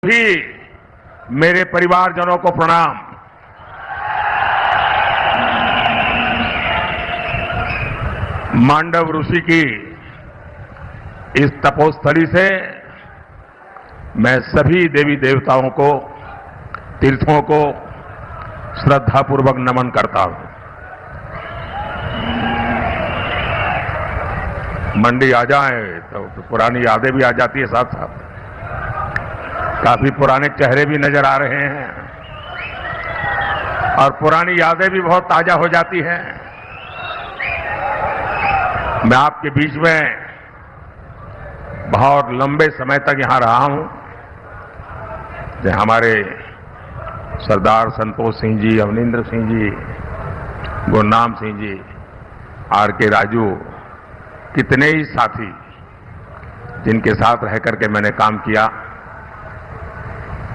भी मेरे परिवारजनों को प्रणाम। मांडव ऋषि की इस तपोस्थली से मैं सभी देवी देवताओं को, तीर्थों को श्रद्धापूर्वक नमन करता हूं। मंडी आ जाए तो पुरानी यादें भी आ जाती है, साथ साथ काफी पुराने चेहरे भी नजर आ रहे हैं और पुरानी यादें भी बहुत ताजा हो जाती हैं। मैं आपके बीच में बहुत लंबे समय तक यहां रहा हूं। हमारे सरदार संतोष सिंह जी, अवनिंद्र सिंह जी, गुरनाम सिंह जी, आर.के. राजू, कितने ही साथी जिनके साथ रह करके मैंने काम किया।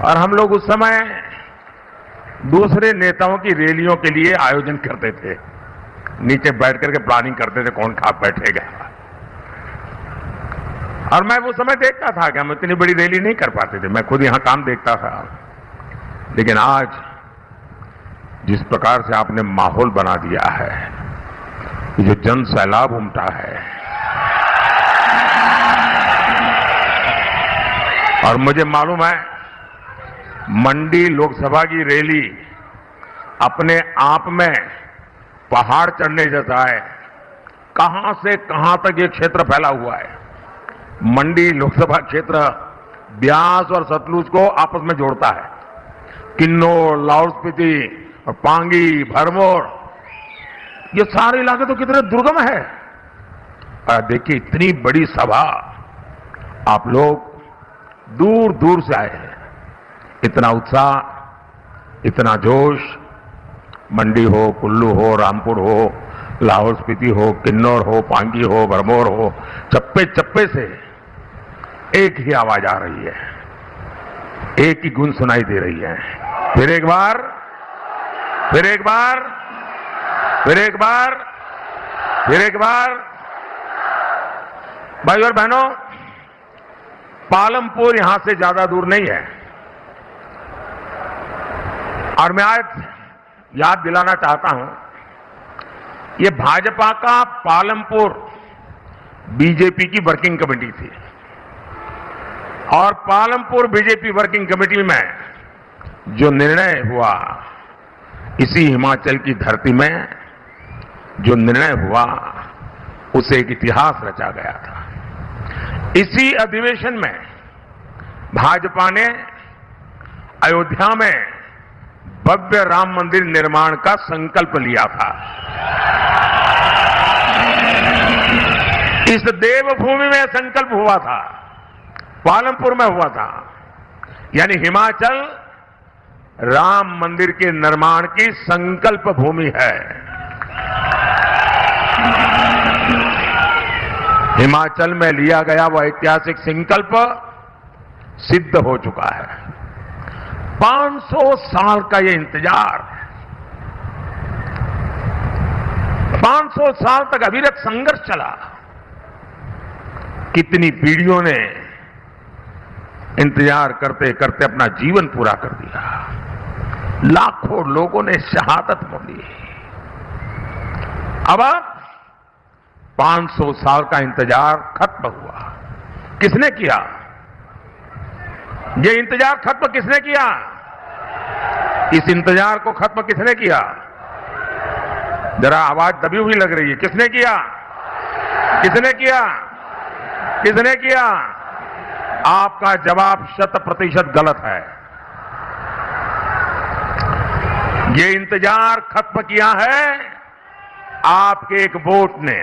और हम लोग उस समय दूसरे नेताओं की रैलियों के लिए आयोजन करते थे, नीचे बैठ करके प्लानिंग करते थे कौन कहां बैठेगा। और मैं वो समय देखता था कि हम इतनी बड़ी रैली नहीं कर पाते थे, मैं खुद यहां काम देखता था। लेकिन आज जिस प्रकार से आपने माहौल बना दिया है, जो जन सैलाब उमटा है, और मुझे मालूम है मंडी लोकसभा की रैली अपने आप में पहाड़ चढ़ने जैसा है। कहां से कहां तक ये क्षेत्र फैला हुआ है। मंडी लोकसभा क्षेत्र ब्यास और सतलुज को आपस में जोड़ता है। किन्नौर, लाहौल स्पीति और पांगी, भरमौर, ये सारे इलाके तो कितने दुर्गम है। देखिए, इतनी बड़ी सभा, आप लोग दूर दूर से आए हैं। इतना उत्साह, इतना जोश, मंडी हो, कुल्लू हो, रामपुर हो, लाहौल स्पीति हो, किन्नौर हो, पांगी हो, भरमौर हो, चप्पे चप्पे से एक ही आवाज आ रही है, एक ही गुन सुनाई दे रही है। फिर एक बार, फिर एक बार, फिर एक बार, फिर एक बार। भाई और बहनों, पालमपुर यहां से ज्यादा दूर नहीं है। और मैं आज याद दिलाना चाहता हूं, ये भाजपा का पालमपुर बीजेपी की वर्किंग कमेटी थी। और पालमपुर बीजेपी वर्किंग कमेटी में जो निर्णय हुआ, इसी हिमाचल की धरती में जो निर्णय हुआ, उसे एक इतिहास रचा गया था। इसी अधिवेशन में भाजपा ने अयोध्या में भव्य राम मंदिर निर्माण का संकल्प लिया था। इस देवभूमि में संकल्प हुआ था, पालमपुर में हुआ था। यानी हिमाचल राम मंदिर के निर्माण की संकल्प भूमि है। हिमाचल में लिया गया वह ऐतिहासिक संकल्प सिद्ध हो चुका है। 500 साल का ये इंतजार, 500 साल तक अविरत संघर्ष चला। कितनी पीढ़ियों ने इंतजार करते करते अपना जीवन पूरा कर दिया। लाखों लोगों ने शहादत मोली। अब 500 साल का इंतजार खत्म हुआ। किसने किया ये इंतजार? खत्म किसने किया? इस इंतजार को खत्म किसने किया? जरा आवाज दबी हुई लग रही है। किसने किया? किसने किया? किसने किया? आपका जवाब 100% गलत है। ये इंतजार खत्म किया है आपके एक वोट ने।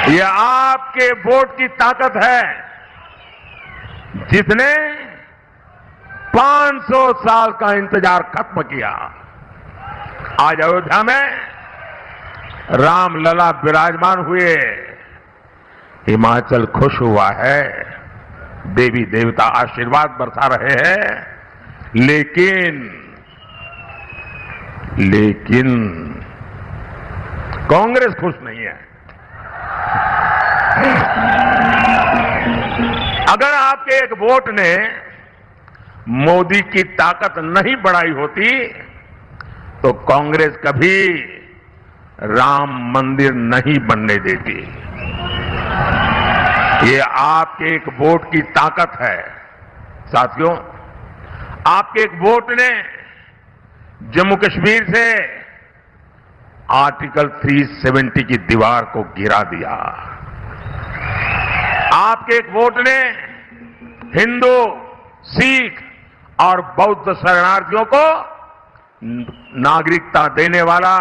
यह आपके वोट की ताकत है, जिसने 500 साल का इंतजार खत्म किया। आज अयोध्या में राम लला विराजमान हुए, हिमाचल खुश हुआ है, देवी देवता आशीर्वाद बरसा रहे हैं। लेकिन कांग्रेस खुश नहीं है। अगर आपके एक वोट ने मोदी की ताकत नहीं बढ़ाई होती तो कांग्रेस कभी राम मंदिर नहीं बनने देती। ये आपके एक वोट की ताकत है। साथियों, आपके एक वोट ने जम्मू कश्मीर से आर्टिकल 370 की दीवार को गिरा दिया। आपके एक वोट ने हिंदू, सिख और बौद्ध शरणार्थियों को नागरिकता देने वाला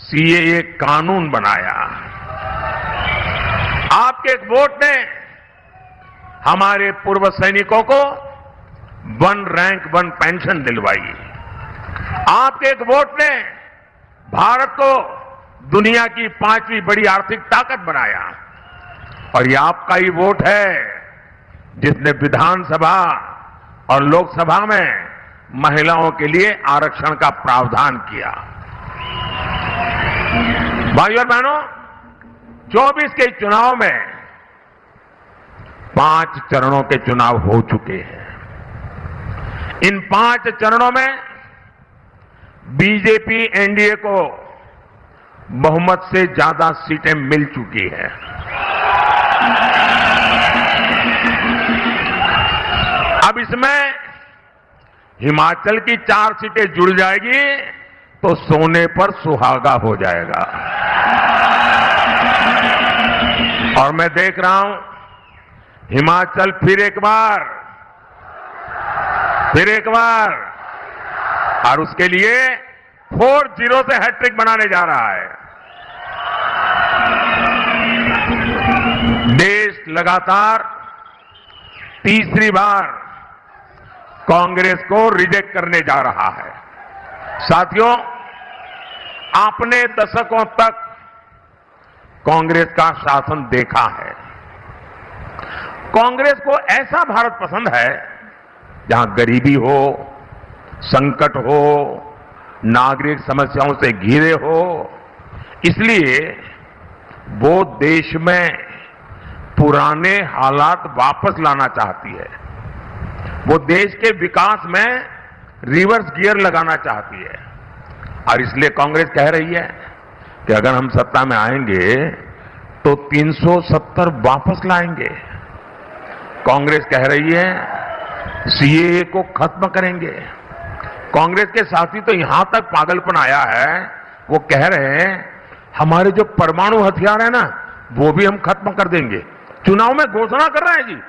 सीएए कानून बनाया। आपके एक वोट ने हमारे पूर्व सैनिकों को 1 रैंक 1 पेंशन दिलवाई। आपके एक वोट ने भारत को दुनिया की 5वीं बड़ी आर्थिक ताकत बनाया। और ये आपका ही वोट है जिसने विधानसभा और लोकसभा में महिलाओं के लिए आरक्षण का प्रावधान किया। भाइयों और बहनों, 24 के चुनाव में 5 चरणों के चुनाव हो चुके हैं। इन 5 चरणों में बीजेपी एनडीए को बहुमत से ज्यादा सीटें मिल चुकी हैं। अब इसमें हिमाचल की 4 सीटें जुड़ जाएगी तो सोने पर सुहागा हो जाएगा। और मैं देख रहा हूं हिमाचल फिर एक बार और उसके लिए 4-0 से हैट्रिक बनाने जा रहा है। देश लगातार तीसरी बार कांग्रेस को रिजेक्ट करने जा रहा है। साथियों, आपने दशकों तक कांग्रेस का शासन देखा है। कांग्रेस को ऐसा भारत पसंद है जहां गरीबी हो, संकट हो, नागरिक समस्याओं से घिरे हो। इसलिए वो देश में पुराने हालात वापस लाना चाहती है। वो देश के विकास में रिवर्स गियर लगाना चाहती है। और इसलिए कांग्रेस कह रही है कि अगर हम सत्ता में आएंगे तो 370 वापस लाएंगे। कांग्रेस कह रही है सीएए को खत्म करेंगे। कांग्रेस के साथी तो यहां तक पागलपन आया है, वो कह रहे हैं हमारे जो परमाणु हथियार है ना, वो भी हम खत्म कर देंगे। चुनाव में घोषणा कर रहे हैं जी।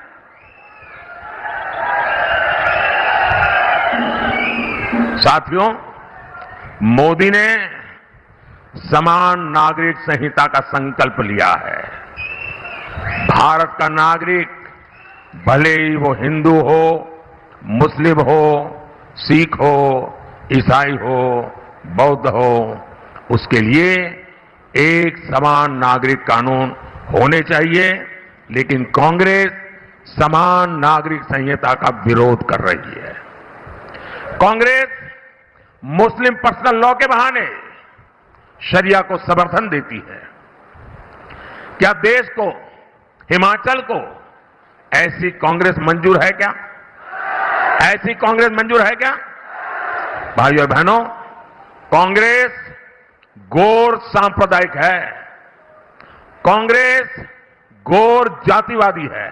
साथियों, मोदी ने समान नागरिक संहिता का संकल्प लिया है। भारत का नागरिक भले ही वो हिंदू हो, मुस्लिम हो, सिख हो, ईसाई हो, बौद्ध हो, उसके लिए एक समान नागरिक कानून होने चाहिए। लेकिन कांग्रेस समान नागरिक संहिता का विरोध कर रही है। कांग्रेस मुस्लिम पर्सनल लॉ के बहाने शरिया को समर्थन देती है। क्या देश को, हिमाचल को ऐसी कांग्रेस मंजूर है क्या? ऐसी कांग्रेस मंजूर है क्या? भाइयों और बहनों, कांग्रेस गौर सांप्रदायिक है। कांग्रेस गौर जातिवादी है।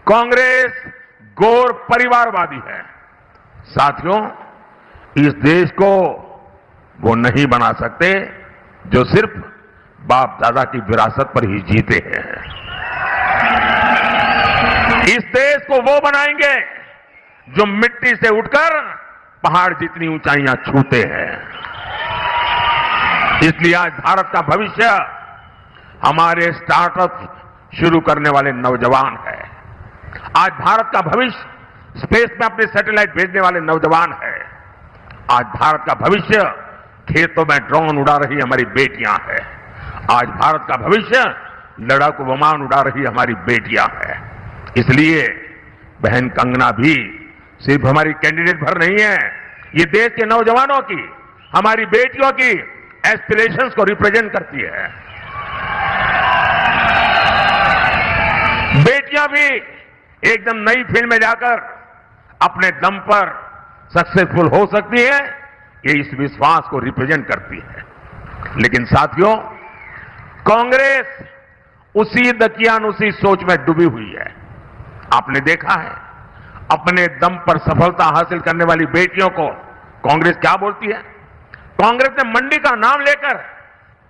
कांग्रेस गौर परिवारवादी है। साथियों, इस देश को वो नहीं बना सकते जो सिर्फ बाप दादा की विरासत पर ही जीते हैं। इस देश को वो बनाएंगे जो मिट्टी से उठकर पहाड़ जितनी ऊंचाइयां छूते हैं। इसलिए आज भारत का भविष्य हमारे स्टार्टअप शुरू करने वाले नौजवान है। आज भारत का भविष्य स्पेस में अपने सैटेलाइट भेजने वाले नौजवान है। आज भारत का भविष्य खेतों में ड्रोन उड़ा रही हमारी बेटियां हैं। आज भारत का भविष्य लड़ाकू विमान उड़ा रही हमारी बेटियां हैं। इसलिए बहन कंगना भी सिर्फ हमारी कैंडिडेट भर नहीं है, ये देश के नौजवानों की, हमारी बेटियों की एस्पिरेशंस को रिप्रेजेंट करती है। बेटियां भी एकदम नई फील्ड में जाकर अपने दम पर सक्सेसफुल हो सकती है, ये इस विश्वास को रिप्रेजेंट करती है। लेकिन साथियों, कांग्रेस उसी दकियानुसी सोच में डूबी हुई है। आपने देखा है, अपने दम पर सफलता हासिल करने वाली बेटियों को कांग्रेस क्या बोलती है। कांग्रेस ने मंडी का नाम लेकर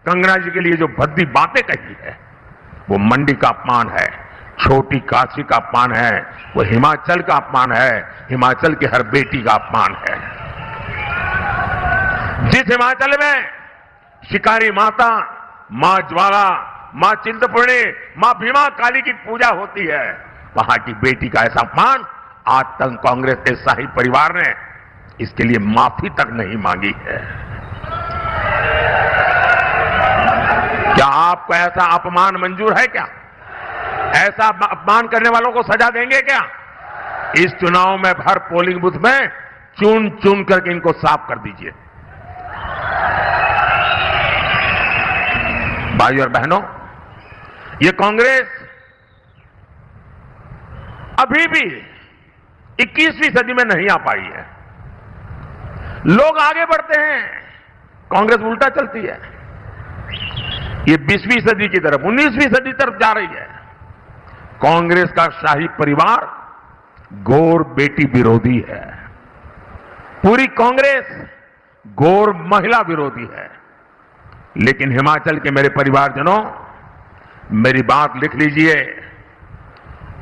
कंगना जी के लिए जो भद्दी बातें कही है, वो मंडी का अपमान है, छोटी काशी का अपमान है, वो हिमाचल का अपमान है, हिमाचल की हर बेटी का अपमान है। जिस हिमाचल में शिकारी माता, मां ज्वाला, मां चिंतपूर्णी, मां भीमा काली की पूजा होती है, वहां की बेटी का ऐसा अपमान आज तक कांग्रेस के शाही परिवार ने इसके लिए माफी तक नहीं मांगी है। क्या आपको ऐसा अपमान मंजूर है क्या? ऐसा अपमान करने वालों को सजा देंगे क्या? इस चुनाव में हर पोलिंग बूथ में चुन चुन करके इनको साफ कर दीजिए। भाइयों और बहनों, ये कांग्रेस अभी भी 21वीं सदी में नहीं आ पाई है। लोग आगे बढ़ते हैं, कांग्रेस उल्टा चलती है। ये 20वीं सदी की तरफ, 19वीं सदी तरफ जा रही है। कांग्रेस का शाही परिवार गौर बेटी विरोधी है। पूरी कांग्रेस गौर महिला विरोधी है। लेकिन हिमाचल के मेरे परिवारजनों, मेरी बात लिख लीजिए।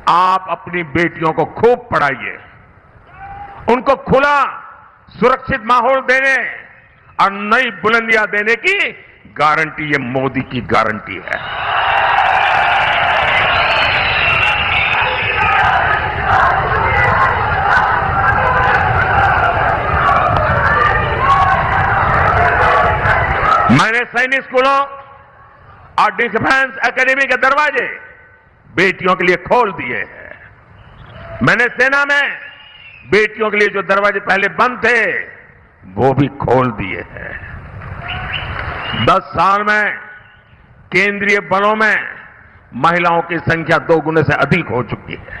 आप अपनी बेटियों को खूब पढ़ाइए, उनको खुला सुरक्षित माहौल देने और नई बुलंदियां देने की गारंटी ये मोदी की गारंटी है। मैंने सैनिक स्कूलों और डिफेंस एकेडमी के दरवाजे बेटियों के लिए खोल दिए हैं। मैंने सेना में बेटियों के लिए जो दरवाजे पहले बंद थे, वो भी खोल दिए हैं। 10 साल में केंद्रीय बलों में महिलाओं की संख्या 2 गुने से अधिक हो चुकी है।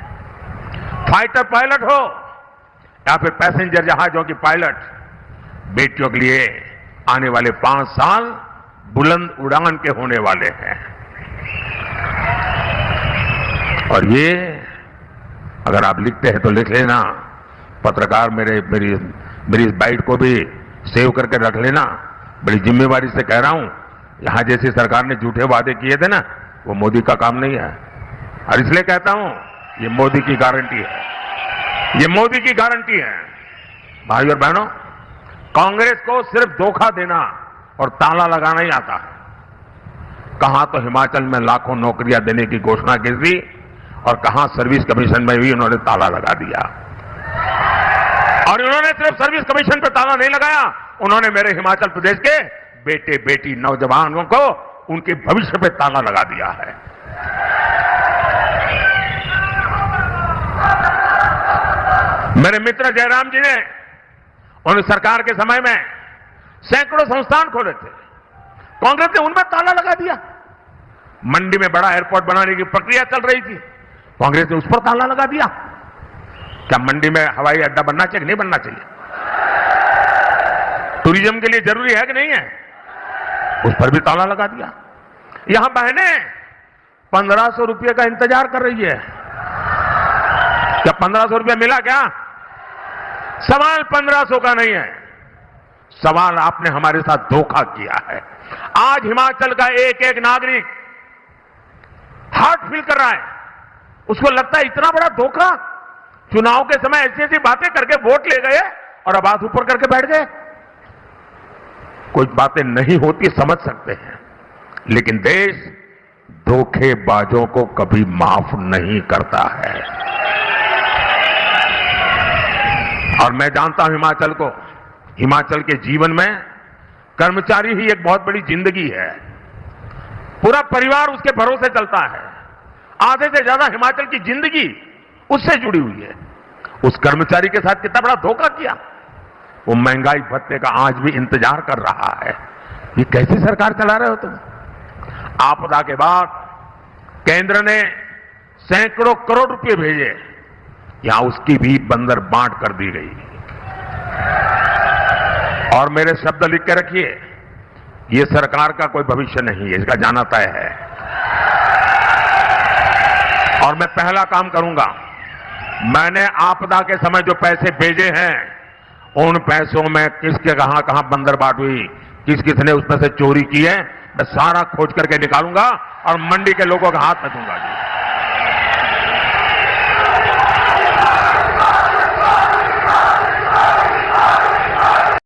फाइटर पायलट हो या फिर पैसेंजर जहाजों की पायलट, बेटियों के लिए आने वाले 5 साल बुलंद उड़ान के होने वाले हैं। और ये अगर आप लिखते हैं तो लिख लेना, पत्रकार मेरी इस बाइट को भी सेव करके रख लेना। बड़ी जिम्मेवारी से कह रहा हूं, यहां जैसी सरकार ने झूठे वादे किए थे ना, वो मोदी का काम नहीं है। और इसलिए कहता हूं, ये मोदी की गारंटी है, ये मोदी की गारंटी है। भाइयों और बहनों, कांग्रेस को सिर्फ धोखा देना और ताला लगाना ही आता है। कहां तो हिमाचल में लाखों नौकरियां देने की घोषणा की थी और कहां सर्विस कमीशन में भी उन्होंने ताला लगा दिया। और उन्होंने सिर्फ सर्विस कमीशन पर ताला नहीं लगाया, उन्होंने मेरे हिमाचल प्रदेश के बेटे बेटी नौजवानों को उनके भविष्य पे ताला लगा दिया है। मेरे मित्र जयराम जी ने उन सरकार के समय में सैकड़ों संस्थान खोले थे, कांग्रेस ने उनमें ताला लगा दिया। मंडी में बड़ा एयरपोर्ट बनाने की प्रक्रिया चल रही थी, कांग्रेस ने उस पर ताला लगा दिया। क्या मंडी में हवाई अड्डा बनना चाहिए, नहीं बनना चाहिए? टूरिज्म के लिए जरूरी है कि नहीं है? उस पर भी ताला लगा दिया। यहां बहनें 1500 रुपये का इंतजार कर रही है। क्या 1500 रुपया मिला क्या? सवाल 1500 का नहीं है, सवाल आपने हमारे साथ धोखा किया है। आज हिमाचल का एक एक नागरिक हार्ट फील कर रहा है, उसको लगता है इतना बड़ा धोखा। चुनाव के समय ऐसी ऐसी बातें करके वोट ले गए और अब हाथ ऊपर करके बैठ गए। कोई बातें नहीं होती, समझ सकते हैं, लेकिन देश धोखेबाजों को कभी माफ नहीं करता है। और मैं जानता हूं हिमाचल को, हिमाचल के जीवन में कर्मचारी ही एक बहुत बड़ी जिंदगी है। पूरा परिवार उसके भरोसे चलता है। आधे से ज्यादा हिमाचल की जिंदगी उससे जुड़ी हुई है। उस कर्मचारी के साथ कितना बड़ा धोखा किया। वो महंगाई भत्ते का आज भी इंतजार कर रहा है। ये कैसी सरकार चला रहे हो तुम? आपदा के बाद केंद्र ने सैकड़ों करोड़ रुपए भेजे यहां उसकी भी बंदर बांट कर दी गई। और मेरे शब्द लिख के रखिए, ये सरकार का कोई भविष्य नहीं है, इसका जाना तय है। और मैं पहला काम करूंगा, मैंने आपदा के समय जो पैसे भेजे हैं, उन पैसों में किसके कहां कहां बंदर बाट हुई, किस किसने उसमें से चोरी की है, मैं सारा खोज करके निकालूंगा और मंडी के लोगों के हाथ में दूंगा।